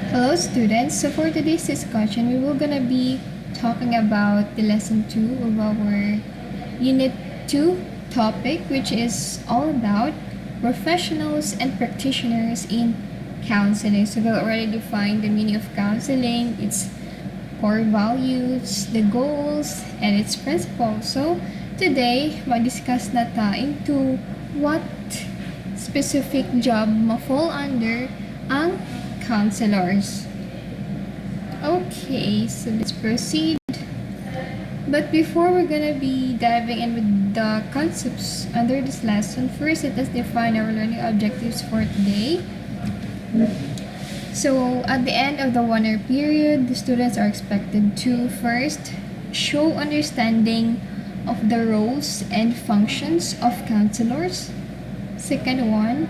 Hello students, so for today's discussion, we will gonna be talking about the lesson 2 of our unit 2 topic, which is all about professionals and practitioners in counseling. So we'll already define the meaning of counseling, its core values, the goals, and its principles. So today, mag-discuss na ta into what specific job ma-fall under ang counselors. Okay, so let's proceed. But before we're gonna be diving in with the concepts under this lesson, first let us define our learning objectives for today. So at the end of the 1-year period, the students are expected to first show understanding of the roles and functions of counselors. Second one,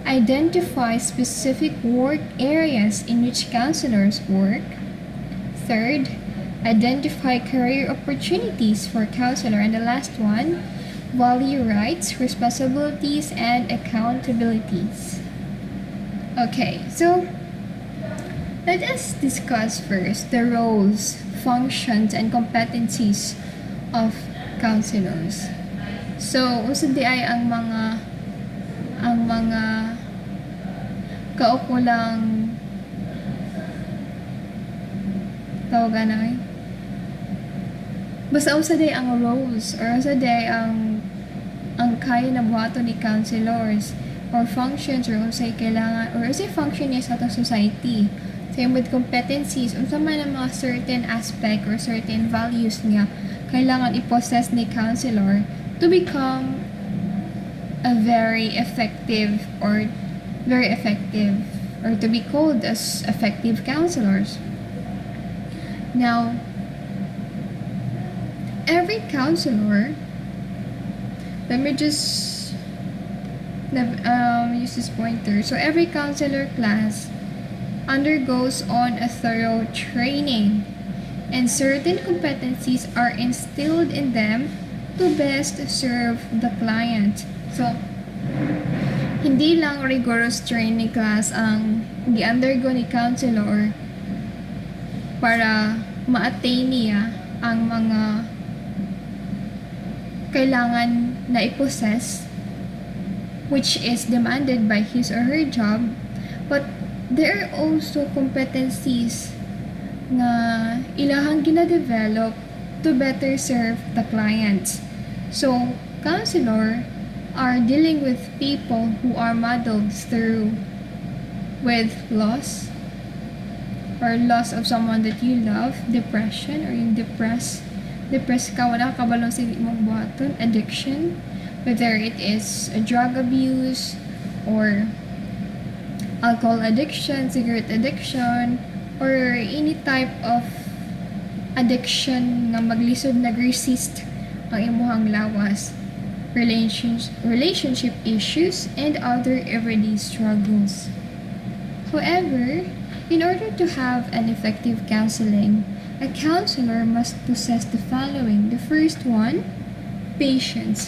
identify specific work areas in which counselors work. Third, identify career opportunities for counselor. And the last one, value rights, responsibilities, and accountabilities. Okay, so let us discuss first the roles, functions, and competencies of counselors. So, usa di ay ang mga kaukulang tawagan na ay basta usa day ang roles or usa day ang kaya na buhaton ni counselors or functions or unsay kailangan or unsay function niya sa atong society. Same with competencies, unsa man ang mga certain aspect or certain values niya kailangan i-possess ni counselor to become a very effective or to be called as effective counselors. Now, every counselor, let me just use this pointer. So every counselor class undergoes on a thorough training and certain competencies are instilled in them to best serve the client. So, hindi lang rigorous training class ang gi-undergo ni counselor para ma-attain niya ang mga kailangan na i-possess which is demanded by his or her job, but there are also competencies na ilahang gina-develop to better serve the clients. So, counselor are dealing with people who are muddled through with loss or loss of someone that you love, depression or yung depressed ka, wala ka balong sa imong buhaton, addiction, whether it is a drug abuse or alcohol addiction, cigarette addiction, or any type of addiction nga maglisod nag-resist ang imuhang lawas, relationship issues, and other everyday struggles. However, in order to have an effective counseling, a counselor must possess the following. The first one, patience.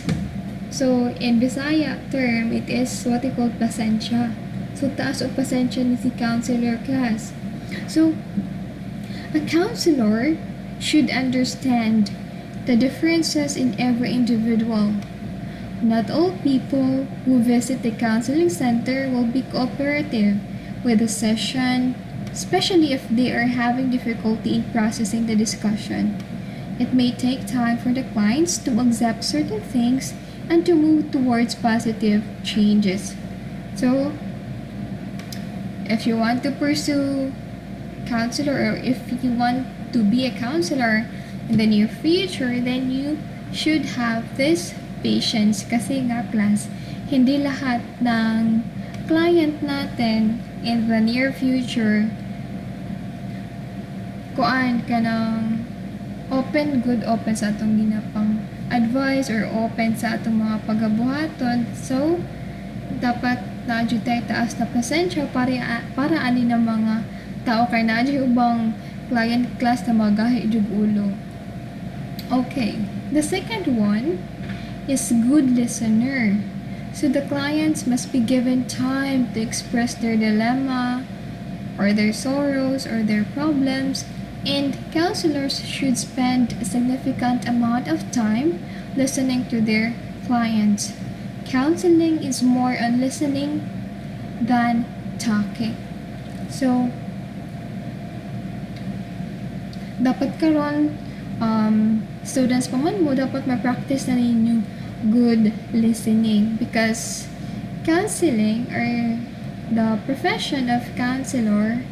So, in Bisaya term, it is what we call pasensya. So, taas o pasensya ni si counselor class. So, a counselor should understand the differences in every individual. Not all people who visit the counseling center will be cooperative with the session, especially if they are having difficulty in processing the discussion. It may take time for the clients to accept certain things and to move towards positive changes. So, if you want to pursue counselor or if you want to be a counselor in the near future, then you should have this patience kasi nga class, hindi lahat ng client natin in the near future kuan ka ng open sa atong ginapang advice or open sa atong mga pagabuhaton. So, dapat na-adyo tayo taas na pasensya para ani ng mga tao kay na-adyo ubang client class na magahi jug ulo. Okay, the second one is good listener. So the clients must be given time to express their dilemma, or their sorrows or their problems, and counselors should spend a significant amount of time listening to their clients. Counseling is more on listening than talking. So, dapat karon students pa man mo, dapat ma-practice na ninyo good listening, because counseling, or the profession of counselor,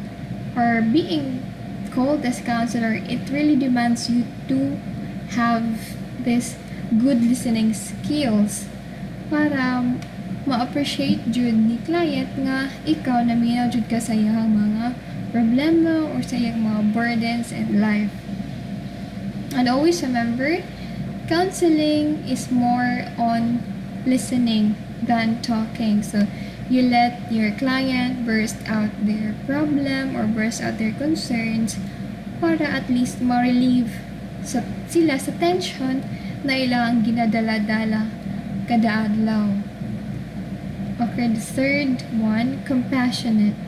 or being called as counselor, it really demands you to have this good listening skills para ma-appreciate jud ni client nga ikaw naminaw jud ka sa iyang mga problema or sa iyang mga burdens in life. And always remember, counseling is more on listening than talking. So, you let your client burst out their problem or burst out their concerns para at least ma-relieve sila sa tension na ilang ginadala-dala kada adlaw. Okay, the third one, compassionate.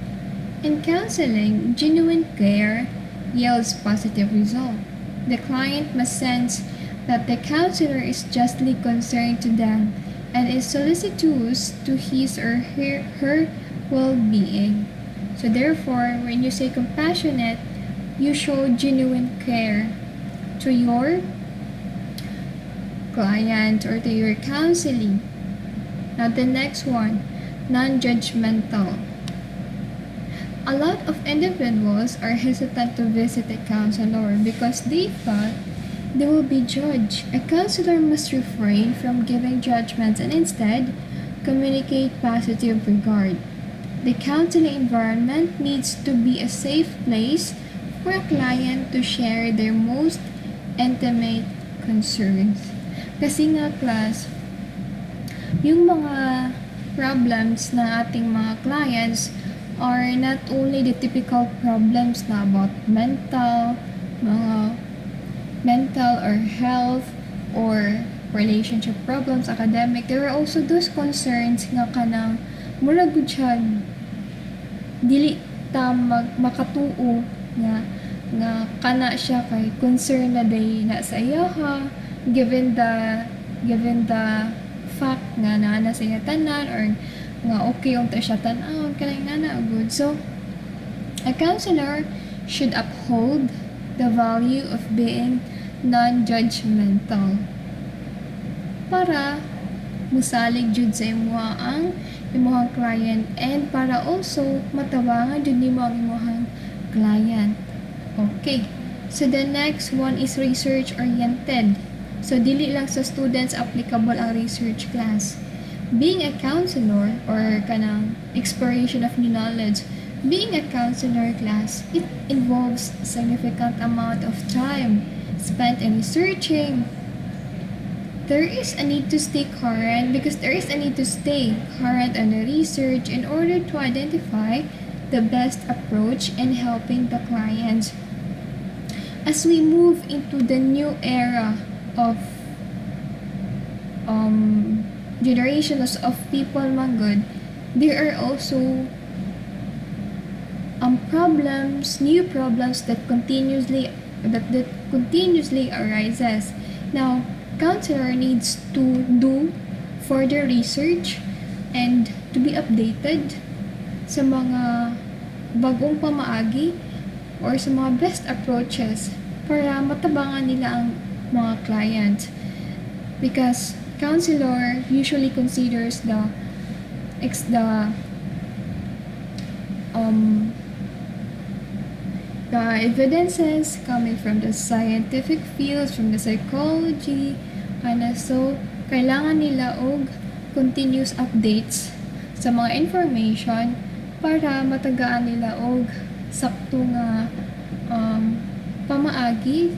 In counseling, genuine care yields positive result. The client must sense that the counselor is justly concerned to them and is solicitous to his or her well-being. So therefore, when you say compassionate, you show genuine care to your client or to your counseling. Now the next one, non-judgmental. A lot of individuals are hesitant to visit a counselor because they thought they will be judged. A counselor must refrain from giving judgments and instead communicate positive regard. The counseling environment needs to be a safe place for a client to share their most intimate concerns. Kasi nga class, yung mga problems ng ating mga clients are not only the typical problems na about mental or health or relationship problems, academic. There are also those concerns nga kanang mura gud siya dili ta makatuo nga kana siya kay concern na day na sa iyaha given the fact nga na sa iya tanan or nga okay unta siya tan-awon kanay na good. So a counselor should uphold the value of being non-judgmental para musalig jud sa imuha ang imuhang client and para also matabangan jud nimo ang imuhang client. Okay, so the next one is research oriented. So dili lang sa students applicable ang research class. Being a counselor or kanang exploration of new knowledge, being a counselor class, it involves a significant amount of time spent in researching. There is a need to stay current on the research in order to identify the best approach in helping the clients. As we move into the new era of generations of people manggod, there are also new problems that continuously arises. Now, counselor needs to do further research and to be updated sa mga bagong pamaagi or sa mga best approaches para matabangan nila ang mga client, because counselor usually considers the evidences coming from the scientific fields, from the psychology, so kailangan nila og continuous updates sa mga information para matagaan nila og sakto nga pamaagi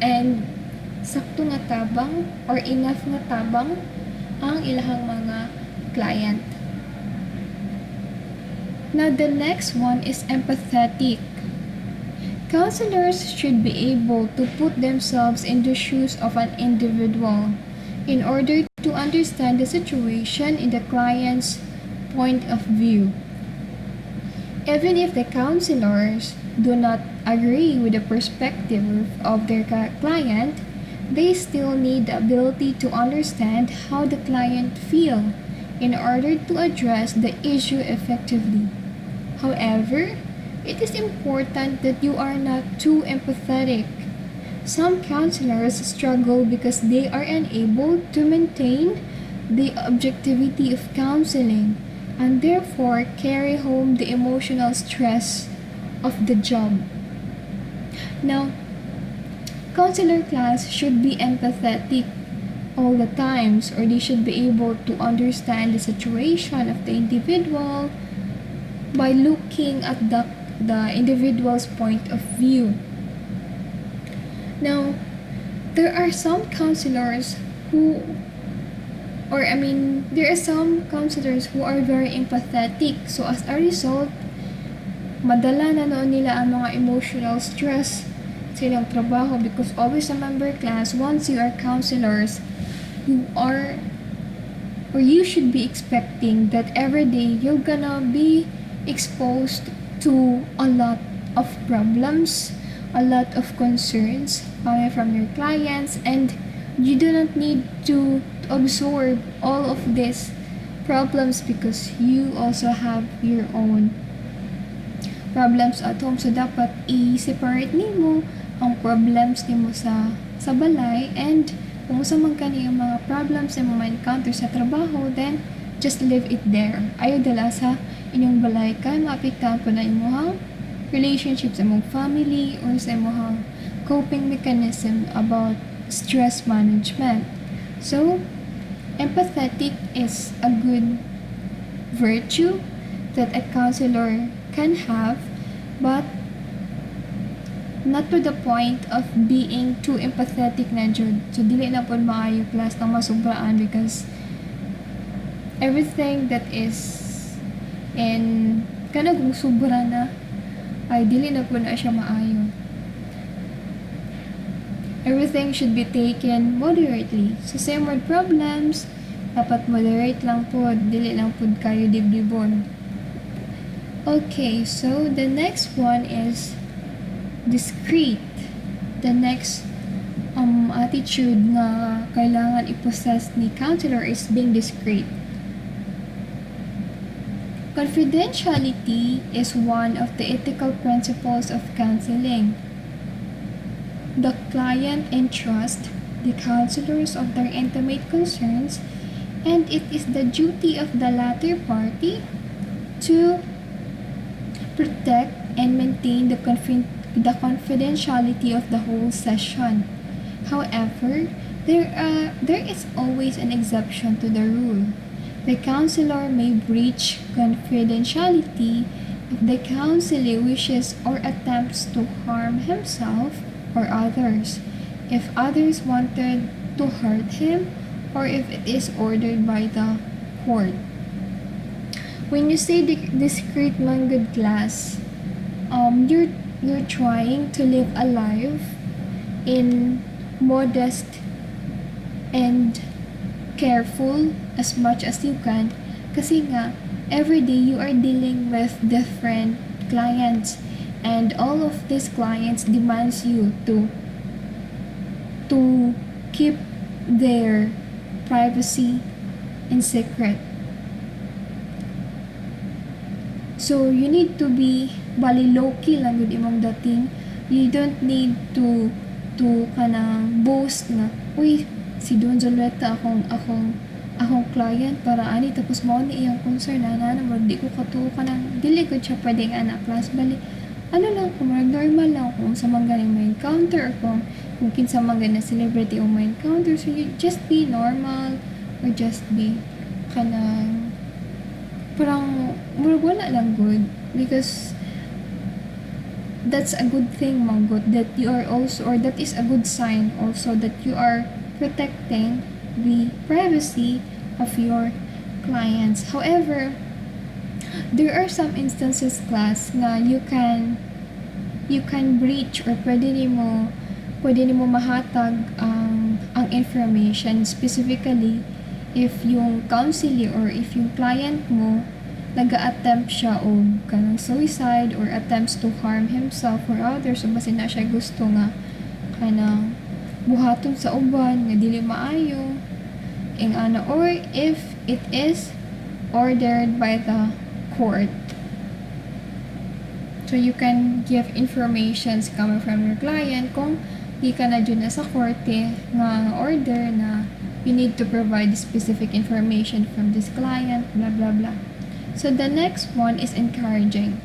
and sakto nga tabang or enough nga tabang ang ilahang mga client. Now the next one is empathetic. Counselors should be able to put themselves in the shoes of an individual in order to understand the situation in the client's point of view. Even if the counselors do not agree with the perspective of their client, they still need the ability to understand how the client feels in order to address the issue effectively. However, it is important that you are not too empathetic. Some counselors struggle because they are unable to maintain the objectivity of counseling and therefore carry home the emotional stress of the job. Now, counselor class should be empathetic all the times, or they should be able to understand the situation of the individual by looking at the individual's point of view. Now, there are some counselors who there are some counselors who are very empathetic. So as a result, madala na noon nila ang mga emotional stress sa ilang trabaho because always sa member class, once you are counselors, you should be expecting that every day you're gonna be exposed to a lot of problems, a lot of concerns coming from your clients, and you do not need to absorb all of these problems because you also have your own problems at home. So dapat i-separate nimo ang problems nimo sa balay, and kung sa man kaniyang mga problems na mo ma-encounter sa trabaho, then just leave it there. Ayaw dala sa inyong balay kay maapektahan po na imong relationships sa imong family or sa imong coping mechanism about stress management. So, empathetic is a good virtue that a counselor can have, but not to the point of being too empathetic na jud. So, dili na po maayo class ng masubraan because everything that is in kanang sobra na ay dili na po na siya maayo. Everything should be taken moderately. So, same word problems, dapat moderate lang po, dili lang po kayo dibdibon. Okay, so the next one is discreet. The next attitude na kailangan i-possess ni counselor is being discreet. Confidentiality is one of the ethical principles of counseling. The client entrusts the counselors of their intimate concerns, and it is the duty of the latter party to protect and maintain the confidentiality of the whole session. However, there is always an exception to the rule. The counselor may breach confidentiality if the counselee wishes or attempts to harm himself or others, if others wanted to hurt him, or if it is ordered by the court. When you say discreet man good class, you're trying to live a life in modest and careful as much as you can, kasi nga every day you are dealing with different clients, and all of these clients demands you to keep their privacy and secret. So you need to be bali low-key lang yun imong dating. You don't need to kanang boast na, uy, si Don Zoleta akong client para ani tapos mo ni iyang concern na mo di ko katuo ka nang dili ko siya pwedeng anak class bali ano lang kung normal lang kung sa mga galing may encounter or kung kinsa mga na celebrity o may encounter, so you just be normal or just be kanang parang wala lang good, because that's a good thing manggot that you are also, or that is a good sign also that you are protecting the privacy of your clients. However, there are some instances class na you can breach or pwede nimo mahatag ang information, specifically if yung counselee or if yung client mo naga-attempt siya og kanang suicide or attempts to harm himself or others, so basin na siya gusto nga kanang buhaton sa uban nga dili maayo ing ano, or if it is ordered by the court. So you can give informations coming from your client kung di ka na dyan na sa korte nga order na you need to provide specific information from this client, blah blah blah. So the next one is encouraging.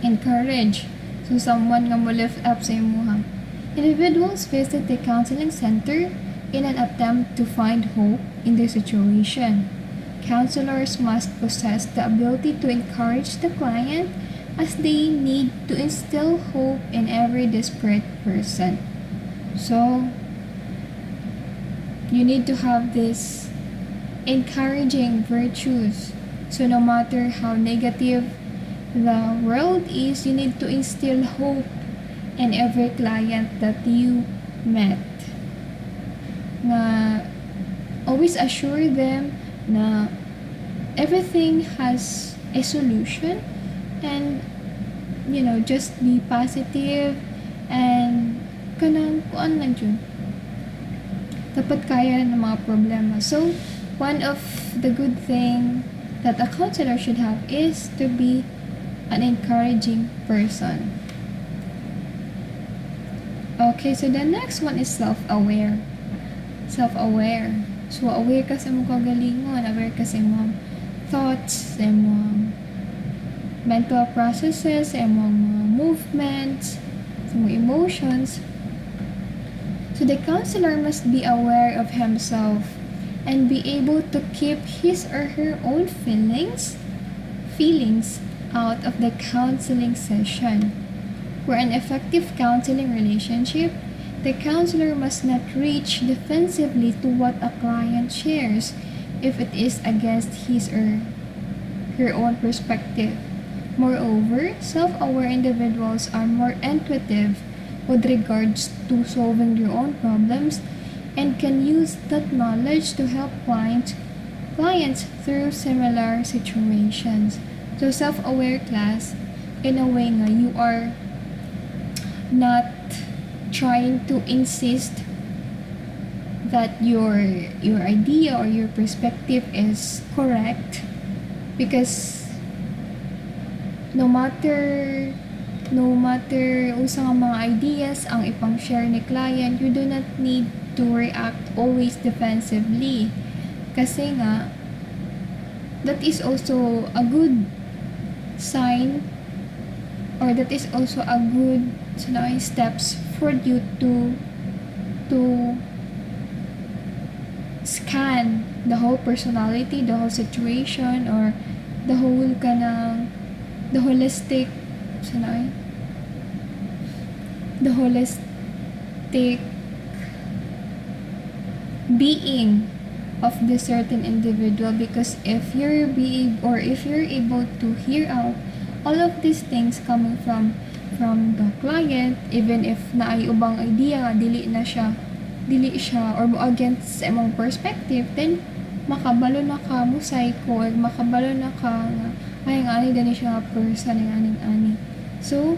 Encourage. So someone nga mo lift up sa imuha. Individuals visit the counseling center in an attempt to find hope in their situation. Counselors must possess the ability to encourage the client as they need to instill hope in every desperate person. So you need to have this encouraging virtues. So no matter how negative the world is, you need to instill hope in every client that you met. Na always assure them na everything has a solution, and just be positive and kanang kuan lang yun. Dapat kaya ng mga problema. So, one of the good thing that a counselor should have is to be an encouraging person. Okay, so the next one is self-aware. Self-aware. So, aware ka sa mong kagalingon, aware ka sa mong thoughts, sa mong mental processes, sa mong movements, sa mong emotions. So the counselor must be aware of himself and be able to keep his or her own feelings out of the counseling session. For an effective counseling relationship, the counselor must not reach defensively to what a client shares if it is against his or her own perspective. Moreover, self-aware individuals are more intuitive with regards to solving your own problems and can use that knowledge to help clients through similar situations. So self-aware class, in a way nga, you are not trying to insist that your idea or your perspective is correct, because no matter usa nga mga ideas ang ipang-share ni client, you do not need to react always defensively. Kasi nga, that is also a good sign, or that is also a good steps for you to scan the whole personality, the whole situation, or the holistic being of the certain individual, because if you're able to hear out all of these things coming from the client, even if naay ubang idea dili siya or mo against sa imong perspective, then makabalo na ka mo psycho, or makabalo na ka nga ay ang ani dani siya person ang ani. So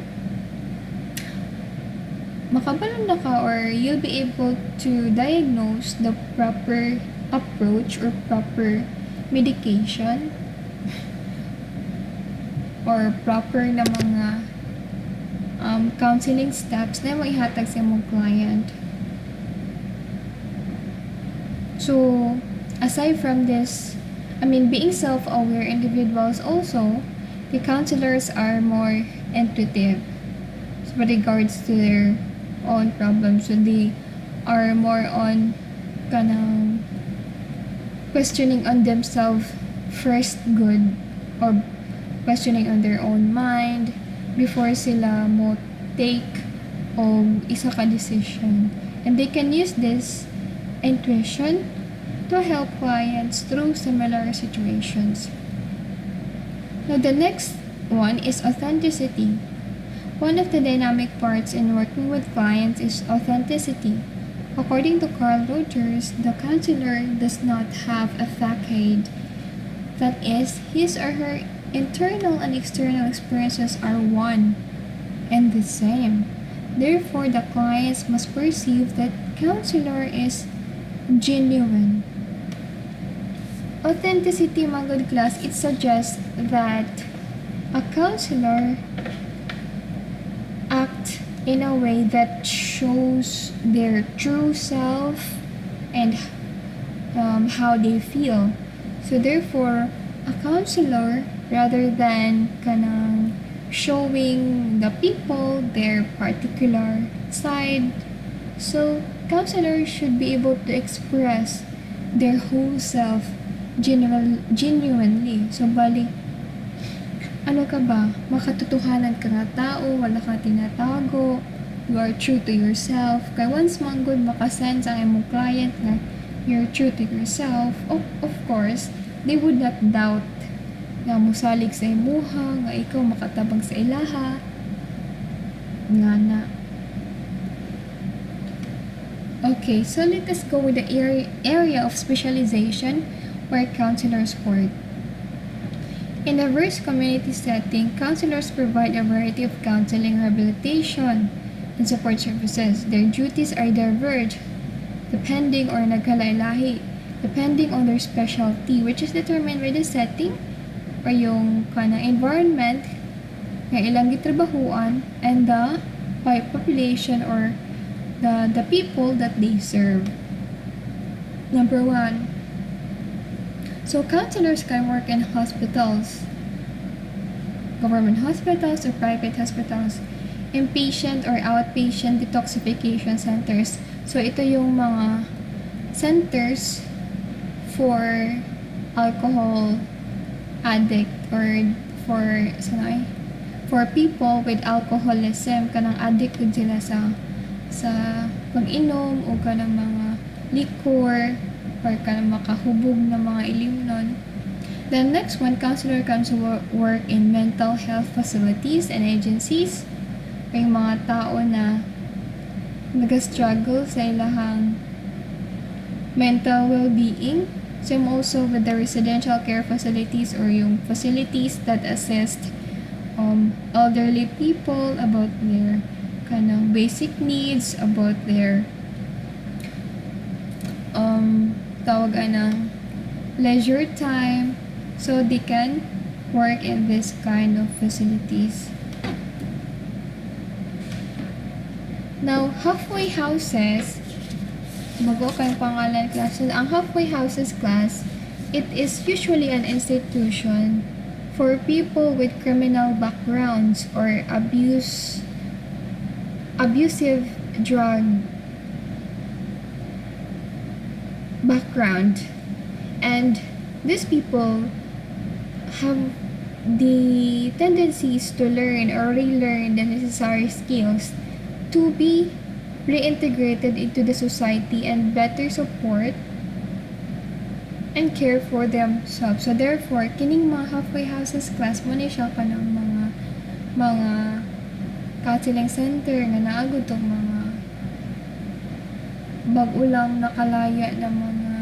makabalon na ka, or you'll be able to diagnose the proper approach or proper medication or proper na mga counseling steps na maihatag sa mong client. So aside from this, being self-aware individuals also, the counselors are more intuitive with regards to their own problems. So they are more on kanang questioning on themselves first good, or questioning on their own mind before sila mo take o isa ka decision. And they can use this intuition to help clients through similar situations. Now the next one is authenticity. One of the dynamic parts in working with clients is authenticity. According to Carl Rogers, the counselor does not have a facade That is, his or her internal and external experiences are one and the same. Therefore, the clients must perceive that counselor is genuine. Authenticity, mga good class, it suggests that a counselor act in a way that shows their true self and how they feel. So therefore, a counselor, rather than kanang showing the people their particular side, so counselors should be able to express their whole self genuinely. So bali, ano ka ba? Makatotohanan ka nga tao, wala ka tinatago, you are true to yourself. Kaya once manggod makasense ang imong client nga you're true to yourself, of course, they would not doubt nga musalig sa imuha, nga ikaw makatabang sa ilaha, nga na. Okay, so let us go with the area of specialization where counselors work. In a diverse community setting, counselors provide a variety of counseling, rehabilitation, and support services. Their duties are diverse depending or nagkalailahi depending on their specialty, which is determined by the setting or yung kanang environment nga ilang gitrabahuan and the population or the people that they serve. Number 1. So counselors can work in hospitals, government hospitals or private hospitals, inpatient or outpatient detoxification centers. So ito yung mga centers for alcohol addict or for people with alcoholism, kanang addict gud sila sa pag-inom o kanang mga liquor or kanang makahubog na mga ilimnon. The next one, counselor can work in mental health facilities and agencies. Yung mga tao na nag-struggle sa ilahang mental well-being. Same also with the residential care facilities or yung facilities that assist elderly people about their kanang basic needs, about their tawag anang leisure time, so they can work in this kind of facilities. Now, halfway houses, bago kayong pangalan class, so ang halfway houses class, it is usually an institution for people with criminal backgrounds or abusive drug background, and these people have the tendencies to learn or relearn the necessary skills to be reintegrated into the society and better support and care for themselves. So therefore, kining mga halfway houses class mo ni siya ka ng mga counseling center nga naagod tong mga bag-ulang nakalaya na mga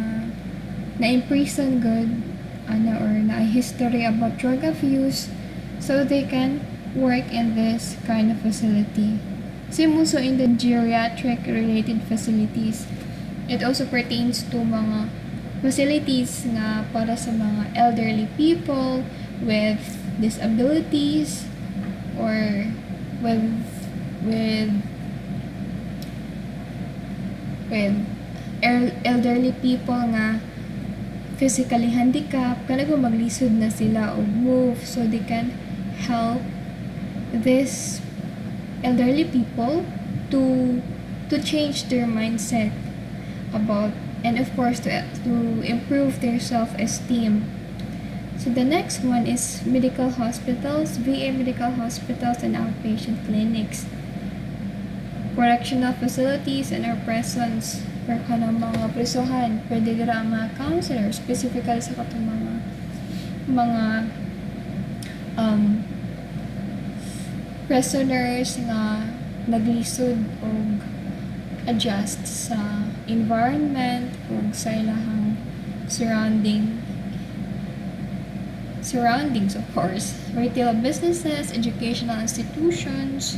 na-imprison good or na history about drug abuse, so they can work in this kind of facility. Same also in the geriatric related facilities. It also pertains to mga facilities na para sa mga elderly people with disabilities or with elderly people nga physically handicapped, kanago maglisod na sila o move, so they can help this elderly people to change their mindset about, and of course to improve their self-esteem. So the next one is medical hospitals, VA medical hospitals and outpatient clinics, correctional facilities and our prisons, or kanang mga prisohan, pwede dira ang mga counselor, specifically sa katong mga prisoners nga naglisod o adjust sa environment o sa ilahang surrounding surroundings, of course, retail businesses, educational institutions,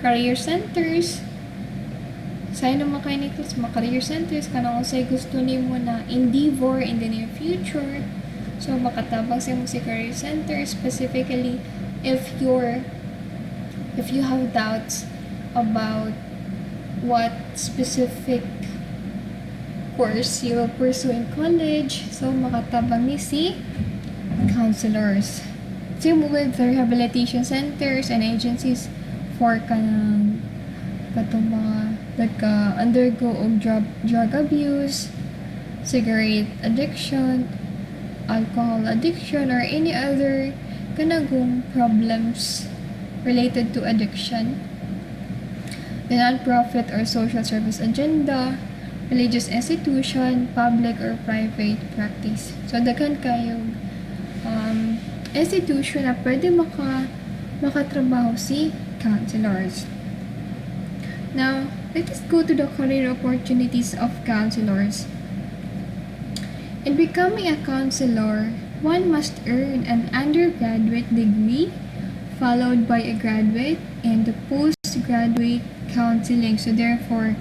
career centers. Sa'yo naman kayo nito sa mga career centers, kanang usay gusto nimo na endeavor in the near future. So, makatabang sa mo si career center, specifically if you have doubts about what specific course you will pursue in college. So, makatabang ni si counselors. Same with the rehabilitation centers and agencies for kanang katong mga undergo og drug abuse, cigarette addiction, alcohol addiction, or any other kanagong problems related to addiction. The non-profit or social service agenda, religious institution, public or private practice. So, daghan kayong institution na pwede makatrabaho si counselors. Now, let us go to the career opportunities of counselors. In becoming a counselor, one must earn an undergraduate degree, followed by a graduate and the postgraduate counseling. So therefore,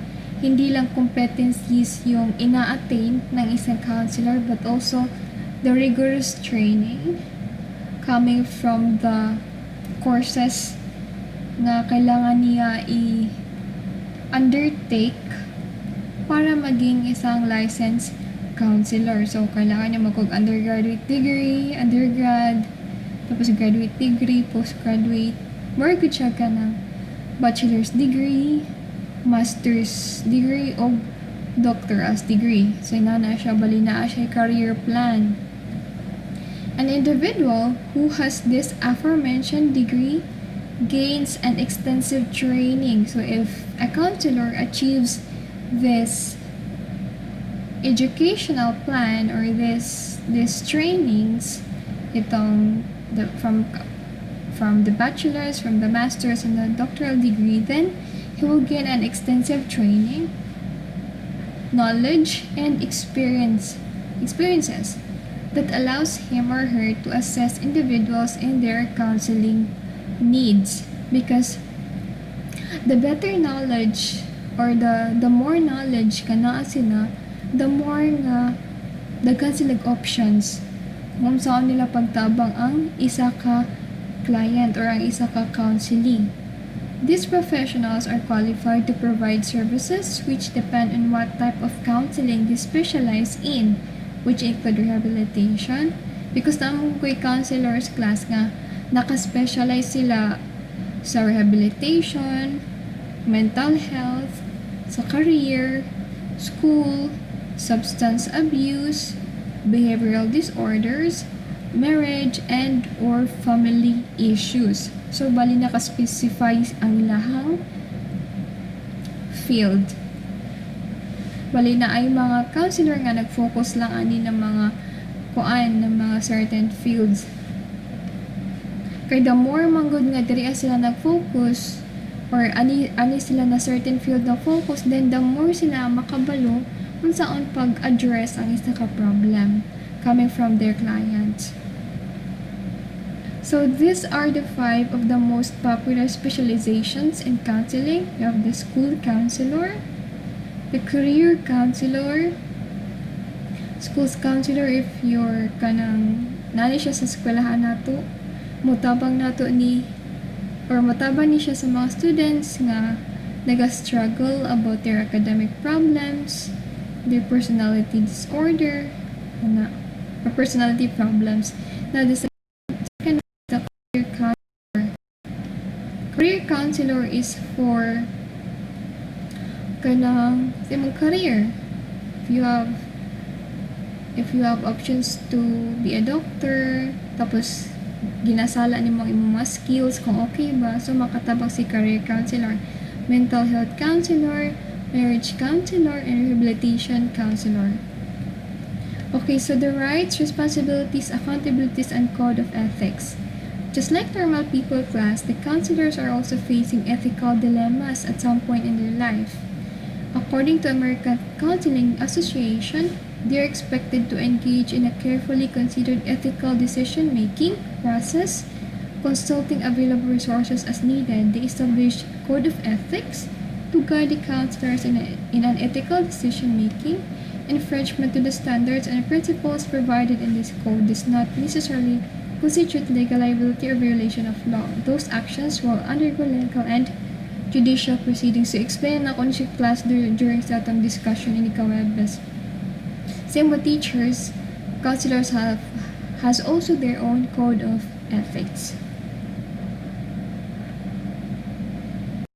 hindi lang competencies yung ina-attain ng isang counselor, but also the rigorous training coming from the courses na kailangan niya undertake para maging isang licensed counselor. So, kailangan niya undergraduate degree, undergrad, tapos graduate degree, postgraduate. More good siya ka ng bachelor's degree, master's degree, o doctor's degree. So, inana siya, bali na siya career plan. An individual who has this aforementioned degree gains an extensive training. So if a counselor achieves this educational plan or these trainings, from the bachelor's, from the master's, and the doctoral degree, then he will gain an extensive training, knowledge, and experiences that allows him or her to assess individuals in their counseling needs, because the better knowledge or the more knowledge kana sila, the more nga daghan silang options kung saan nila pagtabang ang isa ka client or ang isa ka counseling. These professionals are qualified to provide services which depend on what type of counseling they specialize in, which include rehabilitation, because naman ko'y counselors class nga naka-specialize sila sa rehabilitation, mental health, sa career, school, substance abuse, behavioral disorders, marriage, and or family issues. So, bali naka-specify ang ilahang field. Bali na ay mga counselor nga nag-focus lang ani ng mga certain fields. Kay the more manggod nga diri sila nag-focus or ani sila na certain field na focus, then the more sila makabalo kung saan pag-address ang isa ka problem coming from their clients. So these are the 5 of the most popular specializations in counseling. You have the school counselor, the career counselor, schools counselor if you're kanang nani siya sa eskwelahan nato, mutabang ni siya sa mga students nga naga-struggle about their academic problems, their personality disorder, or personality problems. Now, the second, the career counselor. Career counselor is for kanang imong career. If you have options to be a doctor, tapos ginasala nimo imong mga skills kung okay ba, so makatabang si career counselor, mental health counselor, marriage counselor, and rehabilitation counselor. Okay, so the rights, responsibilities, accountabilities, and code of ethics. Just like normal people class, the counselors are also facing ethical dilemmas at some point in their life. According to American Counseling Association, They are expected to engage in a carefully considered ethical decision-making process, consulting available resources as needed. They establish a code of ethics to guide the counselors in an ethical decision-making. Infringement to the standards and principles provided in this code does not necessarily constitute legal liability or violation of law. Those actions will undergo legal and judicial proceedings. So, explain na ako ni si class during sa atong discussion in Ikawebes. Same with teachers, counselors has also their own code of ethics.